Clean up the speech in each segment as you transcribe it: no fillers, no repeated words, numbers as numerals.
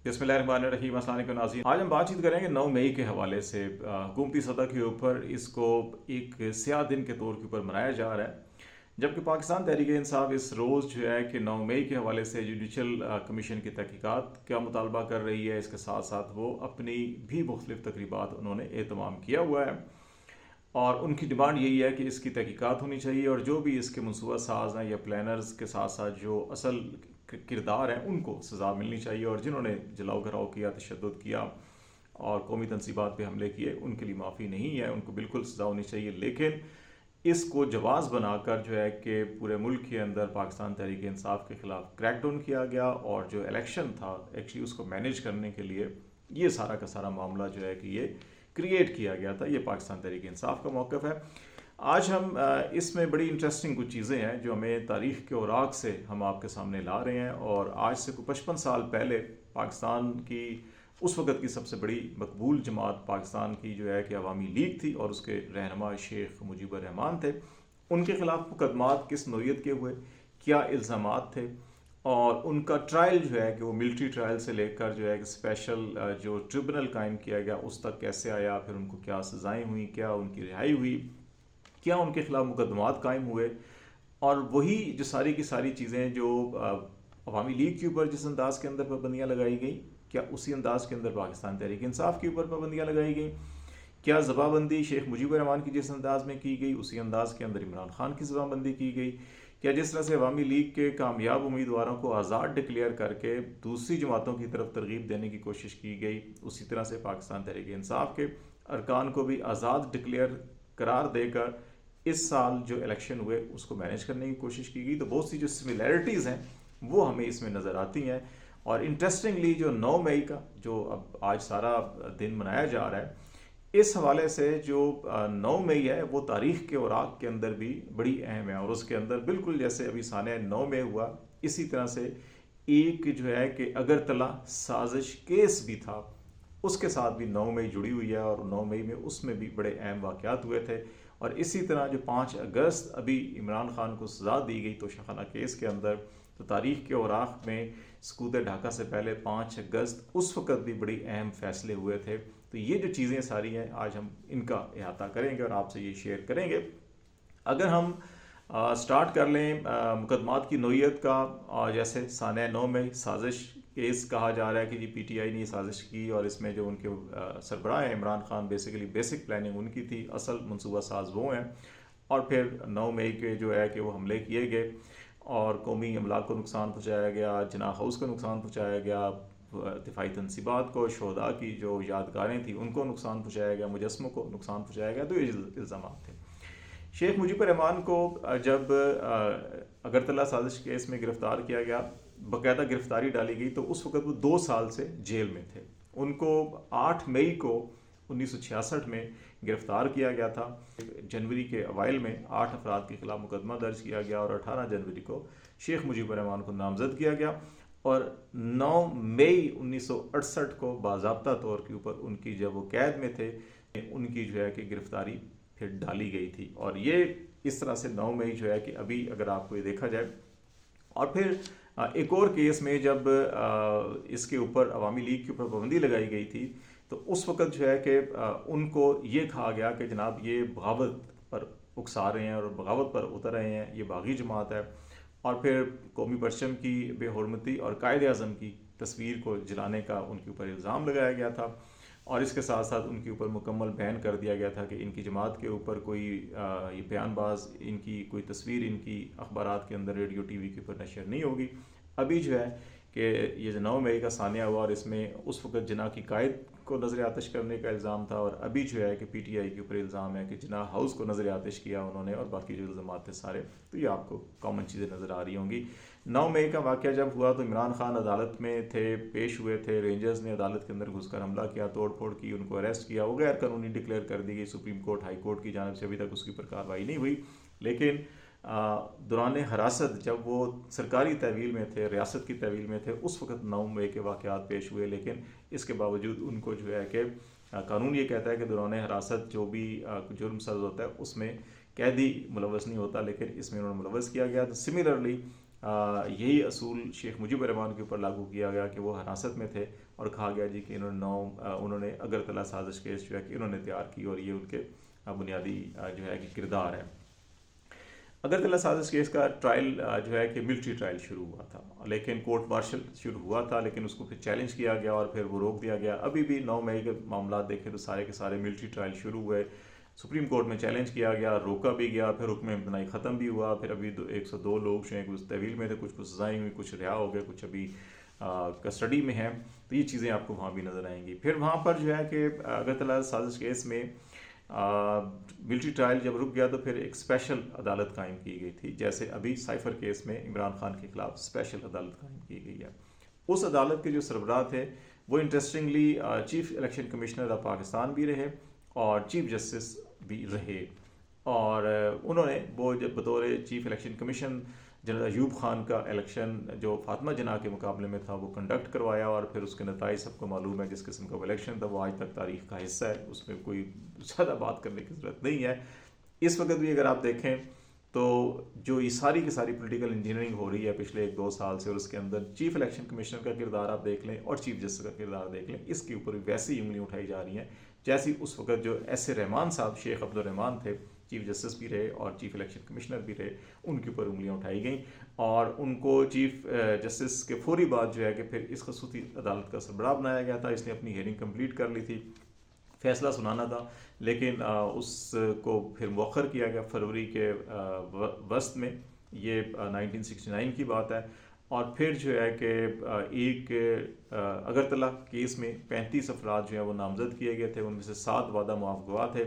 बिस्मिल्लाहिर्रहमानिर्रहीम। अस्सलाम वालेकुम नाज़रीन। आज हम बातचीत करेंगे 9 मई के हवाले से। हुकूमती सतह के ऊपर इसको एक स्याह दिन के तौर के ऊपर मनाया जा रहा है, जबकि पाकिस्तान तहरीक इंसाफ इस रोज़ जो है कि 9 मई के हवाले से जुडिशल कमीशन की तहकीकात का मुतालबा कर रही है। इसके साथ साथ वो अपनी भी मुख्तलिफ तकरीबात उन्होंने एहतमाम किया हुआ है और उनकी डिमांड यही है कि इसकी तहकीकात होनी चाहिए और जो भी इसके मनसूबा साज हैं या प्लानर्स के साथ साथ जो असल किरदार हैं उनको सज़ा मिलनी चाहिए, और जिन्होंने जलाओ घराव किया, तशद्दुद किया और कौमी तनसीबात पे हमले किए, उनके लिए माफ़ी नहीं है, उनको बिल्कुल सज़ा होनी चाहिए। लेकिन इसको जवाज़ बनाकर जो है कि पूरे मुल्क के अंदर पाकिस्तान तहरीक इंसाफ के ख़िलाफ़ क्रैकडाउन किया गया और जो इलेक्शन था एक्चुअली उसको मैनेज करने के लिए ये सारा का सारा मामला जो है कि ये क्रिएट किया गया था। ये पाकिस्तान तहरीक इंसाफ का मौक़िफ़ है। आज हम इसमें बड़ी इंटरेस्टिंग कुछ चीज़ें हैं जो हमें तारीख़ के औराक से हम आपके सामने ला रहे हैं। और आज से कोई 55 साल पहले पाकिस्तान की उस वक़्त की सबसे बड़ी मकबूल जमात पाकिस्तान की जो है कि अवामी लीग थी और उसके रहनुमा शेख मुजीबर रहमान थे। उनके ख़िलाफ़ मुकदमात किस नौइयत के हुए, क्या इल्ज़ामात थे और उनका ट्रायल जो है कि वो मिलिट्री ट्रायल से लेकर जो है कि स्पेशल जो ट्रिब्यूनल कायम किया गया उस तक कैसे आया, फिर उनको क्या सज़ाएँ हुई, क्या उनकी रिहाई हुई, क्या उनके ख़िलाफ़ मुकदमात कायम हुए। और वही जो सारी की सारी चीज़ें जो अवामी लीग के ऊपर जिस अंदाज़ के अंदर पाबंदियाँ लगाई गई, क्या उसी अंदाज़ के अंदर पाकिस्तान तहरीक इंसाफ के ऊपर पाबंदियाँ लगाई गई। क्या ज़बाबंदी शेख मुजीबर रहमान की जिस अंदाज़ में की गई उसी अंदाज़ के अंदर इमरान खान की ज़बाबंदी की गई। क्या जिस तरह से अवामी लीग के कामयाब उम्मीदवारों को आज़ाद डिक्लेयर करके दूसरी जमातों की तरफ तरगीब देने की कोशिश की गई, उसी तरह से पाकिस्तान तहरीक इंसाफ के अरकान को भी आज़ाद डिक्लेयर करार देकर इस साल जो इलेक्शन हुए उसको मैनेज करने की कोशिश की गई। तो बहुत सी जो सिमिलैरिटीज़ हैं वो हमें इसमें नज़र आती हैं। और इंटरेस्टिंगली जो 9 मई का जो अब आज सारा दिन मनाया जा रहा है, इस हवाले से जो 9 मई है वो तारीख़ के औराक के अंदर भी बड़ी अहम है। और उसके अंदर बिल्कुल जैसे अभी साने 9 मई हुआ, इसी तरह से एक जो है कि अगरतला साजिश केस भी था, उसके साथ भी 9 मई जुड़ी हुई है और 9 मई में उसमें भी बड़े अहम वाक़यात हुए थे। और इसी तरह जो 5 अगस्त अभी इमरान खान को सज़ा दी गई तोशाखाना केस के अंदर, तो तारीख़ के औराक में सकूत ढाका से पहले 5 अगस्त उस वक़्त भी बड़ी अहम फ़ैसले हुए थे। तो ये जो चीज़ें सारी हैं आज हम इनका अहाता करेंगे और आपसे ये शेयर करेंगे। अगर हम स्टार्ट कर लें मुकदमात की नौइयत का, जैसे साने 9 में साजिश केस कहा जा रहा है कि जी पीटीआई ने ये साजिश की और इसमें जो उनके सरबराह हैं Imran Khan, basically basic planning उनकी थी, असल मनसूबा साज वो हैं। और फिर 9 मई के जो है कि वो हमले किए गए और कौमी अमलाक को नुकसान पहुँचाया गया, जिना हाउस को नुकसान पहुँचाया गया, दिफाई तनसीबात को, शोहदा की जो यादगारें थी उनको नुकसान पहुँचाया गया, मुजस्मों को नुकसान पहुँचाया गया। तो ये इल्ज़ाम थे। शेख मुजीबर रहमान को जब अगरतला साजिश केस में गिरफ़्तार किया गया, बाकायदा गिरफ़्तारी डाली गई, तो उस वक़्त वो 2 साल से जेल में थे। उनको 8 मई को 1966 में गिरफ़्तार किया गया था। जनवरी के अवाइल में 8 अफराद के ख़िलाफ़ मुकदमा दर्ज किया गया और 18 जनवरी को शेख मुजीबर रहमान को नामज़द किया गया और 9 मई 1968 को बाज़ाब्ता तौर के ऊपर उनकी, जब वो कैद में थे, उनकी जो है कि गिरफ़्तारी फिर डाली गई थी। और ये इस तरह से 9 मई जो है कि अभी अगर आपको ये देखा जाए। और फिर एक और केस में जब इसके ऊपर अवामी लीग के ऊपर पाबंदी लगाई गई थी, तो उस वक़्त जो है कि उनको ये कहा गया कि जनाब ये बगावत पर उकसा रहे हैं और बगावत पर उतर रहे हैं, ये बागी जमात है। और फिर कौमी परचम की बेहुरमती और कायद-ए-आज़म की तस्वीर को जलाने का उनके ऊपर इल्ज़ाम लगाया गया था और इसके साथ साथ उनके ऊपर मुकम्मल बैन कर दिया गया था कि इनकी जमात के ऊपर कोई ये बयानबाज, इनकी कोई तस्वीर इनकी अखबारात के अंदर, रेडियो टीवी के ऊपर नशर नहीं होगी। अभी जो है कि ये जो 9 मई का सानिया हुआ और इसमें उस वक़्त जिना की कायद को नज़र आतिश करने का इल्ज़ाम था और अभी जो है कि पीटीआई के ऊपर इल्ज़ाम है कि जिना हाउस को नज़र आतिश किया उन्होंने और बाकी जो इल्ज़ाम थे सारे। तो ये आपको कॉमन चीज़ें नज़र आ रही होंगी। 9 मई का वाक़या जब हुआ तो इमरान खान अदालत में थे, पेश हुए थे। रेंजर्स ने अदालत के अंदर घुसकर हमला किया, तोड़ फोड़ की, उनको अरेस्ट किया। वो गैर कानूनी डिक्लेयर कर दी गई सुप्रीम कोर्ट, हाई कोर्ट की जानिब से। अभी तक उसके ऊपर कार्रवाई नहीं हुई। लेकिन दौरान हरासत जब वो सरकारी तहवील में थे, रियासत की तहवील में थे, उस वक़्त 9 मई के वाक़यात पेश हुए। लेकिन इसके बावजूद उनको जो है कि कानून ये कहता है कि दौरान हरासत जो भी जुर्म सज़ होता है उसमें कैदी मुलव्वस नहीं होता, लेकिन इसमें उन्होंने मुलव्वस किया गया। तो सिमिलरली یہی اصول شیخ مجیب الرحمان کے اوپر لاگو کیا گیا کہ وہ حراست میں تھے اور کہا گیا جی کہ انہوں نے اگرتلا سازش کیس جو ہے کہ انہوں نے تیار کی اور یہ ان کے بنیادی جو ہے کہ کردار ہے۔ اگرتلا سازش کیس کا ٹرائل جو ہے کہ ملٹری ٹرائل شروع ہوا تھا، لیکن کورٹ مارشل شروع ہوا تھا، لیکن اس کو پھر چیلنج کیا گیا اور پھر وہ روک دیا گیا۔ ابھی بھی 9 مئی کے معاملات دیکھیں تو سارے کے سارے ملٹری ٹرائل شروع ہوئے، سپریم کورٹ میں چیلنج کیا گیا، روکا بھی گیا، پھر حکم امتناعی ختم بھی ہوا، پھر ابھی 102 لوگ جو ہیں کچھ تحویل میں تھے، کچھ کو سزائیں ہوئی، کچھ رہا ہو گئے، کچھ ابھی کسٹڈی میں ہیں، تو یہ چیزیں آپ کو وہاں بھی نظر آئیں گی۔ پھر وہاں پر جو ہے کہ اگرتلا سازش کیس میں ملٹری ٹرائل جب رک گیا تو پھر ایک اسپیشل عدالت قائم کی گئی تھی، جیسے ابھی سائفر کیس میں عمران خان کے خلاف اسپیشل عدالت قائم کی گئی ہے۔ اس عدالت کے جو سربراہ تھے وہ interestingly chief election commissioner of Pakistan بھی رہے اور چیف جسٹس بھی رہے، اور انہوں نے وہ جب بطور chief election commission general Ayub Khan کا الیکشن جو فاطمہ جناح کے مقابلے میں تھا وہ کنڈکٹ کروایا، اور پھر اس کے نتائج سب کو معلوم ہے، جس قسم کا وہ الیکشن تھا وہ آج تک تاریخ کا حصہ ہے، اس میں کوئی زیادہ بات کرنے کی ضرورت نہیں ہے۔ اس وقت بھی اگر آپ دیکھیں تو جو یہ ساری کی ساری پولیٹیکل انجینئرنگ ہو رہی ہے پچھلے 1-2 سال سے، اور اس کے اندر چیف الیکشن کمیشنر کا کردار آپ دیکھ لیں اور چیف جسٹس کا کردار دیکھ لیں، اس کے اوپر بھی ویسی انگلیاں اٹھائی جا رہی ہیں جیسی اس وقت جو ایس اے رحمان صاحب، شیخ عبد الرحمان تھے، چیف جسٹس بھی رہے اور چیف الیکشن کمشنر بھی رہے، ان کے اوپر انگلیاں اٹھائی گئیں، اور ان کو چیف جسٹس کے فوری بعد جو ہے کہ پھر اس خصوصی عدالت کا سربراہ بنایا گیا تھا۔ اس نے اپنی ہیئرنگ کمپلیٹ کر لی تھی، فیصلہ سنانا تھا، لیکن اس کو پھر مؤخر کیا گیا فروری کے وسط میں، یہ 1969 کی بات ہے۔ اور پھر جو ہے کہ ایک اگرتلا کیس میں 35 افراد جو ہیں وہ نامزد کیے گئے تھے، ان میں سے 7 وعدہ معاف گواہ تھے۔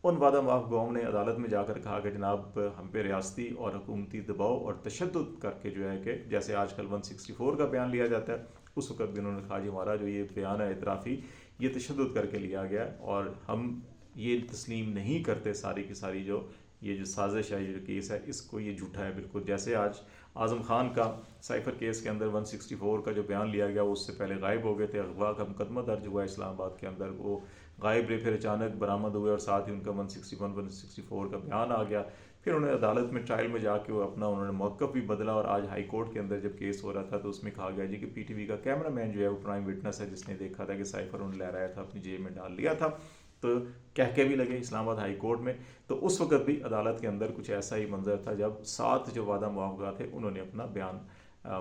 ان وعدہ معاف گواہوں نے عدالت میں جا کر کہا کہ جناب ہم پہ ریاستی اور حکومتی دباؤ اور تشدد کر کے جو ہے کہ جیسے آج کل 164 کا بیان لیا جاتا ہے، اس وقت بھی انہوں نے کہا جی ہمارا جو یہ بیان ہے اعترافی، یہ تشدد کر کے لیا گیا ہے اور ہم یہ تسلیم نہیں کرتے، ساری کی ساری جو یہ جو سازش ہے، یہ جو کیس ہے، اس کو یہ جھوٹا ہے بالکل۔ جیسے آج اعظم خان کا سائفر کیس کے اندر 164 کا جو بیان لیا گیا وہ اس سے پہلے غائب ہو گئے تھے، اغوا کا مقدمہ درج ہوا اسلام آباد کے اندر، وہ غائب رہے، پھر اچانک برآمد ہوئے اور ساتھ ہی ان کا 161 164 کا بیان آ گیا۔ پھر انہیں عدالت میں ٹرائل میں جا کے وہ اپنا انہوں نے موقف بھی بدلا، اور آج ہائی کورٹ کے اندر جب کیس ہو رہا تھا تو اس میں کہا گیا جی کہ پی ٹی وی کا کیمرہ مین جو ہے وہ پرائم وٹنس ہے، جس نے دیکھا تھا کہ سائفر انہوں نے لہرایا تھا، اپنی جیب میں ڈال لیا تھا، تو کہہ کے بھی لگے اسلام آباد ہائی کورٹ میں۔ تو اس وقت بھی عدالت کے اندر کچھ ایسا ہی منظر تھا جب 7 جو وعدہ معاف گواہ تھے انہوں نے اپنا بیان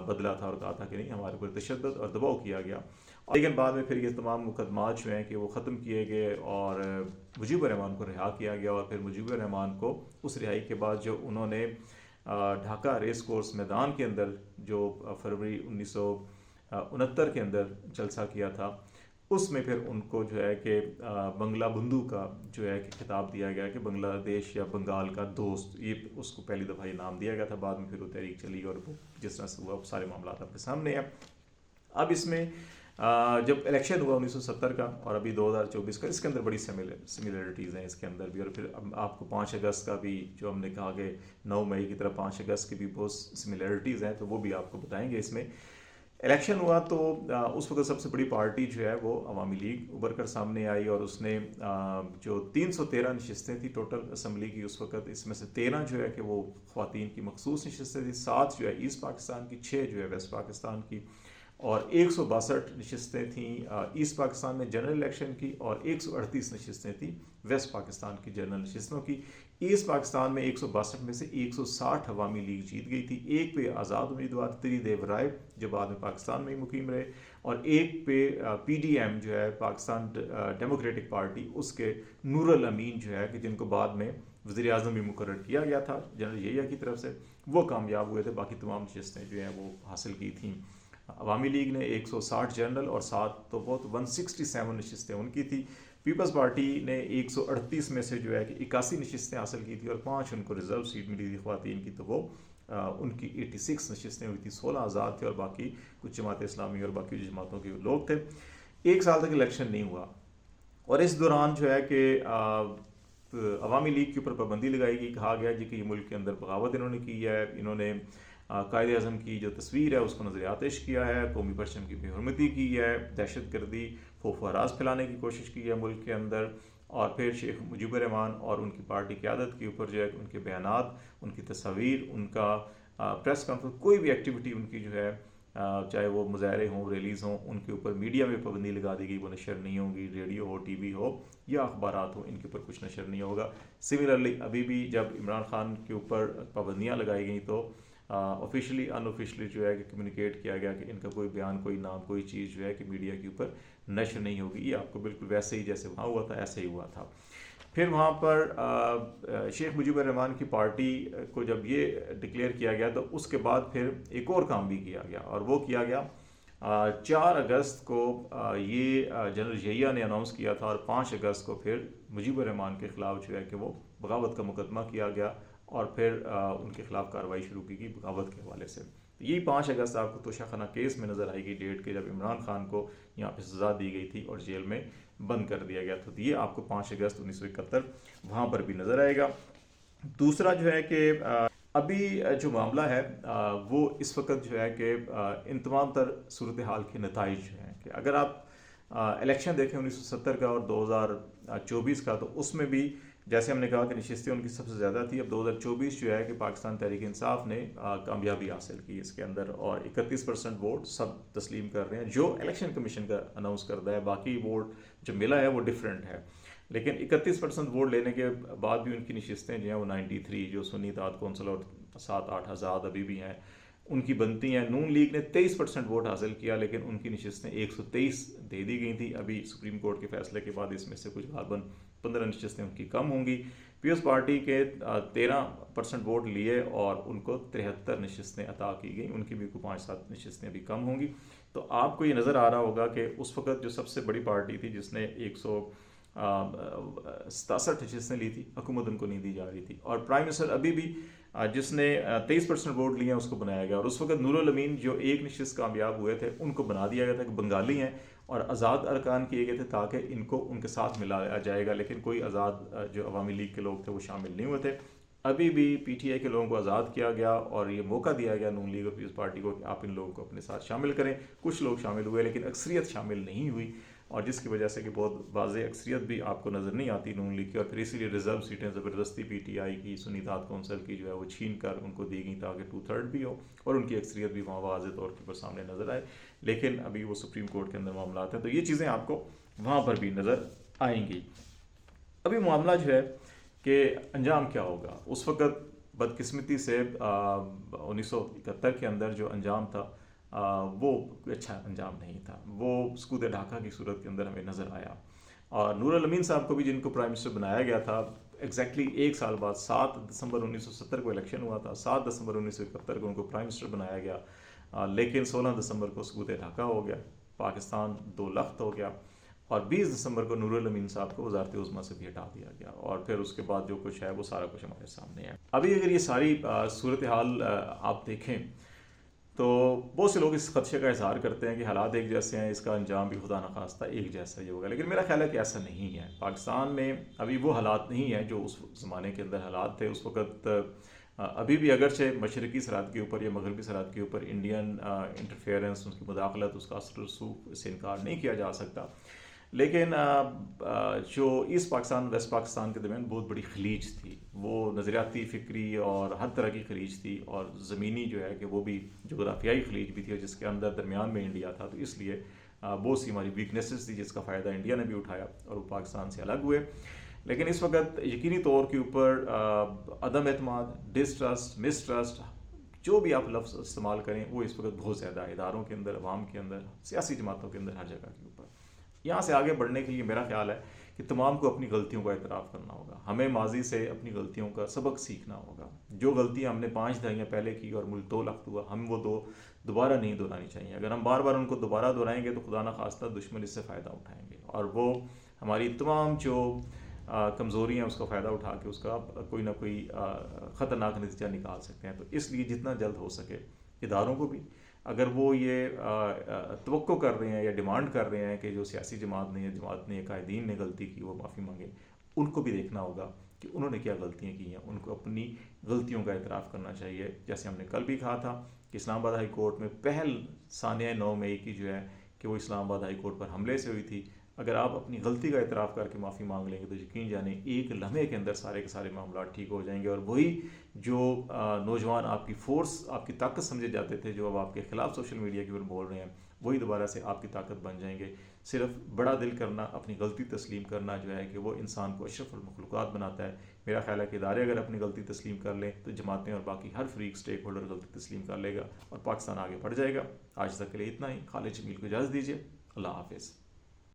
بدلا تھا اور کہا تھا کہ نہیں، ہمارے اوپر تشدد اور دباؤ کیا گیا۔ لیکن بعد میں پھر یہ تمام مقدمات جو ہیں کہ وہ ختم کیے گئے اور مجیب الرحمان کو رہا کیا گیا، اور پھر مجیب الرحمان کو اس رہائی کے بعد جو انہوں نے ڈھاکہ ریس کورس میدان کے اندر جو فروری 1969 کے اندر جلسہ کیا تھا، اس میں پھر ان کو جو ہے کہ بنگلہ بندھو کا جو ہے کہ خطاب دیا گیا کہ بنگلہ دیش یا بنگال کا دوست، یہ اس کو پہلی دفعہ یہ نام دیا گیا تھا۔ بعد میں پھر وہ تحریک چلی اور وہ جس طرح سے ہوا سارے معاملات آپ کے سامنے ہیں۔ اب اس میں جب الیکشن ہوا 1970 کا اور ابھی 2024 کا، اس کے اندر بڑی سملیرٹیز ہیں اس کے اندر بھی، اور پھر آپ کو 5 اگست کا بھی جو ہم نے کہا کہ 9 مئی کی طرح 5 اگست کی بھی بہت سملیرٹیز ہیں، تو وہ بھی آپ کو بتائیں گے۔ اس میں الیکشن ہوا تو اس وقت سب سے بڑی پارٹی جو ہے وہ عوامی لیگ ابھر کر سامنے آئی، اور اس نے جو 313 نشستیں تھیں ٹوٹل اسمبلی کی اس وقت، اس میں سے 13 جو ہے کہ وہ خواتین کی مخصوص نشستیں تھیں، 7 جو ہے ایسٹ پاکستان کی، 6 جو ہے ویسٹ پاکستان کی، اور 162 نشستیں تھیں ایسٹ پاکستان میں جنرل الیکشن کی، اور 138 نشستیں تھیں ویسٹ پاکستان کی جنرل نشستوں کی۔ ایسٹ پاکستان میں 162 میں سے 160 عوامی لیگ جیت گئی تھی، ایک پہ آزاد امیدوار تری دیو رائے جو بعد میں پاکستان میں ہی مقیم رہے، اور ایک پہ پی ڈی ایم جو ہے پاکستان ڈیموکریٹک پارٹی، اس کے نور الامین جو ہے کہ جن کو بعد میں وزیر اعظم بھی مقرر کیا گیا تھا جنرل یحییٰ کی طرف سے، وہ کامیاب ہوئے تھے، باقی تمام نشستیں جو ہیں وہ حاصل کی تھیں۔ عوامی لیگ نے 160 جنرل اور 7 تو بہت 167 نشستیں ان کی تھی۔ پیپلز پارٹی نے 138 میں سے جو ہے کہ 81 نشستیں حاصل کی تھی، اور 5 ان کو ریزرو سیٹ ملی تھی خواتین کی، تو وہ ان کی 86 نشستیں ہوئی تھی، 16 آزاد تھے اور باقی کچھ جماعت اسلامی اور باقی جماعتوں کے لوگ تھے۔ 1 سال تک الیکشن نہیں ہوا، اور اس دوران جو ہے کہ عوامی لیگ کے اوپر پابندی لگائی گئی، کہا گیا جی کہ یہ ملک کے اندر بغاوت انہوں نے کی ہے، انہوں نے قائد اعظم کی جو تصویر ہے اس کو نظر آتش کیا ہے، قومی پرچم کی بے حرمتی کی ہے، دہشت گردی، خوف و ہراس پھیلانے کی کوشش کی ہے ملک کے اندر، اور پھر شیخ مجیب الرحمان اور ان کی پارٹی قیادت کے اوپر جو ہے ان کے بیانات، ان کی تصاویر، ان کا प्रेस कॉन्फ्रेंस, कोई भी एक्टिविटी उनकी जो है, चाहे वो मुजाहरे हों, रैलीज़ हों, उनके ऊपर मीडिया में पाबंदी लगा दी गई, वो नशर नहीं होंगी। रेडियो हो, टीवी हो या अखबारात हो, इनके ऊपर कुछ नशर नहीं होगा। सिमिलरली अभी भी जब इमरान खान के ऊपर पाबंदियाँ लगाई गई तो ऑफिशियली अनऑफिशियली जो है कि कम्युनिकेट किया गया कि इनका कोई बयान, कोई नाम, कोई चीज़ जो है कि मीडिया के ऊपर नशर नहीं होगी। ये आपको बिल्कुल वैसे ही जैसे वहाँ हुआ था ऐसे ही हुआ था। फिर वहाँ पर शेख मुजीबुर रहमान की पार्टी को जब ये डिक्लेयर किया गया तो उसके बाद फिर एक और काम भी किया गया, और वो किया गया 4 अगस्त को ये जनरल यहिया ने अनाउंस किया था, और 5 अगस्त को फिर मुजीबुर रहमान के ख़िलाफ़ जो है कि वो बगावत का मुकदमा किया गया, और फिर उनके ख़िलाफ़ कार्रवाई शुरू की गई बगावत के हवाले से। तो यही 5 अगस्त आपको तोशाखाना केस में नज़र आएगी डेट के, जब इमरान खान को यहाँ पे सज़ा दी गई थी और जेल में बंद कर दिया गया था। तो ये आपको 5 अगस्त 1971 वहाँ पर भी नज़र आएगा। दूसरा जो है कि अभी जो मामला है वो इस वक्त जो है कि इन तमाम तर सूरत हाल के नताइज जो हैं कि अगर आप इलेक्शन देखें 1970 का और 2024 का, तो उसमें भी जैसे हमने कहा कि नशिस्तें उनकी सबसे ज़्यादा थी। अब 2024 जो है कि पाकिस्तान तहरीक इंसाफ ने कामयाबी हासिल की इसके अंदर, और 31% वोट सब तस्लीम कर रहे हैं जो इलेक्शन कमीशन का अनाउंस करता है। बाकी वोट जो मिला है वो डिफरेंट है, लेकिन 31% वोट लेने के बाद भी उनकी नशिस्तें जो हैं वो 93, जो सुन्नी इत्तेहाद कौंसिल और 7-8 आज़ाद अभी भी हैं, उनकी बनती हैं। नून लीग ने 23% वोट हासिल किया, लेकिन उनकी नशिस्तें 123 दे दी गई थी। अभी सुप्रीम कोर्ट के फैसले के बाद इसमें से कुछ गालबन 15 नशिस्तें उनकी कम होंगी। पीपल्स पार्टी के 13% वोट लिए और उनको 73 नशिस्तें अता की गई, उनकी भी कोई 5-7 नशिस्तें अभी कम होंगी। तो आपको ये नज़र आ रहा होगा कि उस वक्त जो सबसे बड़ी पार्टी थी जिसने 167 नशिस्तें ली थी, हुकूमत उनको नहीं दी जा रही थी, और प्राइम मिनिस्टर अभी भी जिसने 23% वोट लिए हैं उसको बनाया गया। और उस वक्त नूरुल अमीन जो एक नशिस्त कामयाब हुए थे उनको बना दिया गया था कि बंगाली हैं और आज़ाद अरकान किए गए थे ताकि इनको उनके साथ मिलाया जाएगा, लेकिन कोई आज़ाद जो अवामी लीग के लोग थे वो शामिल नहीं हुए थे। अभी भी पीटीआई के लोगों को आज़ाद किया गया और ये मौका दिया गया नून लीग और पीपल्स पार्टी को कि आप इन लोगों को अपने साथ शामिल करें। कुछ लोग शामिल हुए लेकिन अक्सरियत शामिल नहीं हुई, और जिसकी वजह से कि बहुत वाज़ेह अक्सरियत भी आपको नज़र नहीं आती नून लीग की, और फिर इसीलिए रिजर्व सीटें ज़बरदस्ती पीटीआई की सुन्नी इत्तेहाद कौंसिल की जो है वो छीन कर उनको दी गई ताकि 2/3 भी हो और उनकी अक्सरियत भी वहाँ वाज़ेह तौर के ऊपर सामने नज़र आए। लेकिन अभी वो सुप्रीम कोर्ट के अंदर मामला हैं, तो ये चीज़ें आपको वहाँ पर भी नज़र आएंगी। अभी मामला जो है कि अंजाम क्या होगा। उस वक़्त बदकिस्मती से 1971 के अंदर जो अंजाम था वो अच्छा अंजाम नहीं था, वो सकूत ढाका की सूरत के अंदर हमें नज़र आया। और नूरुल अमीन साहब को भी जिनको प्राइम मिनिस्टर बनाया गया था एग्जैक्टली 1 साल बाद 7 दिसंबर 1970 को इलेक्शन हुआ था, 7 दिसंबर 1971 को उनको प्राइम मिनिस्टर बनाया गया, लेकिन 16 दिसंबर को सकूत ढाका हो गया, पाकिस्तान 2 लख्त हो गया, और 20 दिसंबर को नूरुल अमीन साहब को वज़ारत उज़्मा से भी हटा दिया गया, और फिर उसके बाद जो कुछ है वो सारा कुछ हमारे सामने है। अभी अगर ये सारी सूरत हाल आप देखें तो बहुत से लोग इस खदशे का इजहार करते हैं कि हालात एक जैसे हैं, इसका अंजाम भी खुदा न खास्ता एक जैसा ही होगा, लेकिन मेरा ख्याल है कि ऐसा नहीं है। पाकिस्तान में अभी वो हालात नहीं हैं जो उस ज़माने के अंदर हालात थे। उस वक़्त अभी भी अगरचे मशरक़ी सरहद के ऊपर या मगरबी सरहद के ऊपर इंडियन इंटरफेरेंस, उसकी मुदाखलत, उसका असर रसूख से इनकार नहीं किया जा सकता, लेकिन जो ईस्ट पाकिस्तान वेस्ट पाकिस्तान के दरमियान बहुत बड़ी खलीज थी, वो नज़रियाती फ़िक्री और हर तरह की खलीज थी, और ज़मीनी जो है कि वो भी जोग्राफियाई खलीज भी थी, और जिसके अंदर दरमियान में इंडिया था। तो इसलिए बहुत सी हमारी वीकनेसेस थी जिसका फ़ायदा इंडिया ने भी उठाया और वो पाकिस्तान से अलग हुए। लेकिन इस वक्त यकीनी तौर के ऊपर अदम एतमाद, डिस्ट्रस्ट, मिसट्रस्ट, जो भी आप लफ्ज़ इस्तेमाल करें वो इस वक्त बहुत ज़्यादा है, इदारों के अंदर, अवाम के अंदर, सियासी जमातों के अंदर, हर जगह के ऊपर। यहाँ से आगे बढ़ने के लिए मेरा ख्याल है कि तमाम को अपनी गलतियों का इतराफ़ करना होगा। हमें माजी से अपनी गलतियों का सबक सीखना होगा। जो गलतियाँ हमने 5 दहाइयाँ पहले की और मुल्क 2 लख्त हुआ, हम वो दोबारा नहीं दोहरानी चाहिए। अगर हम बार बार उनको दोबारा दोहराएंगे तो खुदा न खास्ता दुश्मन इससे फ़ायदा उठाएंगे, और वो हमारी तमाम जो कमज़ोरी हैं उसका फ़ायदा उठा के उसका कोई ना कोई ख़तरनाक नतीजा निकाल सकते हैं। तो इसलिए जितना जल्द हो सके इदारों को भी, अगर वो ये तवक्को कर रहे हैं या डिमांड कर रहे हैं कि जो सियासी जमात ने या जमात ने या कायदीन ने गलती की वो माफ़ी मांगे, उनको भी देखना होगा कि उन्होंने क्या गलतियाँ की हैं, उनको अपनी गलतियों का इतराफ़ करना चाहिए। जैसे हमने कल भी कहा था कि इस्लामाबाद हाई कोर्ट में पहल सानिया 9 मई की जो है कि वो इस्लामाबाद हाई कोर्ट पर हमले से हुई थी। اگر آپ اپنی غلطی کا اعتراف کر کے معافی مانگ لیں گے تو یقین جانیں ایک لمحے کے اندر سارے کے سارے معاملات ٹھیک ہو جائیں گے، اور وہی جو نوجوان آپ کی فورس، آپ کی طاقت سمجھے جاتے تھے، جو اب آپ کے خلاف سوشل میڈیا کے اوپر بول رہے ہیں، وہی دوبارہ سے آپ کی طاقت بن جائیں گے۔ صرف بڑا دل کرنا، اپنی غلطی تسلیم کرنا جو ہے کہ وہ انسان کو اشرف المخلوقات بناتا ہے۔ میرا خیال ہے کہ ادارے اگر اپنی غلطی تسلیم کر لیں تو جماعتیں اور باقی ہر فریق اسٹیک ہولڈر غلطی تسلیم کر لے گا اور پاکستان آگے بڑھ جائے گا۔ آج تک کے لیے اتنا ہی۔ خالد جمیل کو اجازت دیجیے، اللہ حافظ۔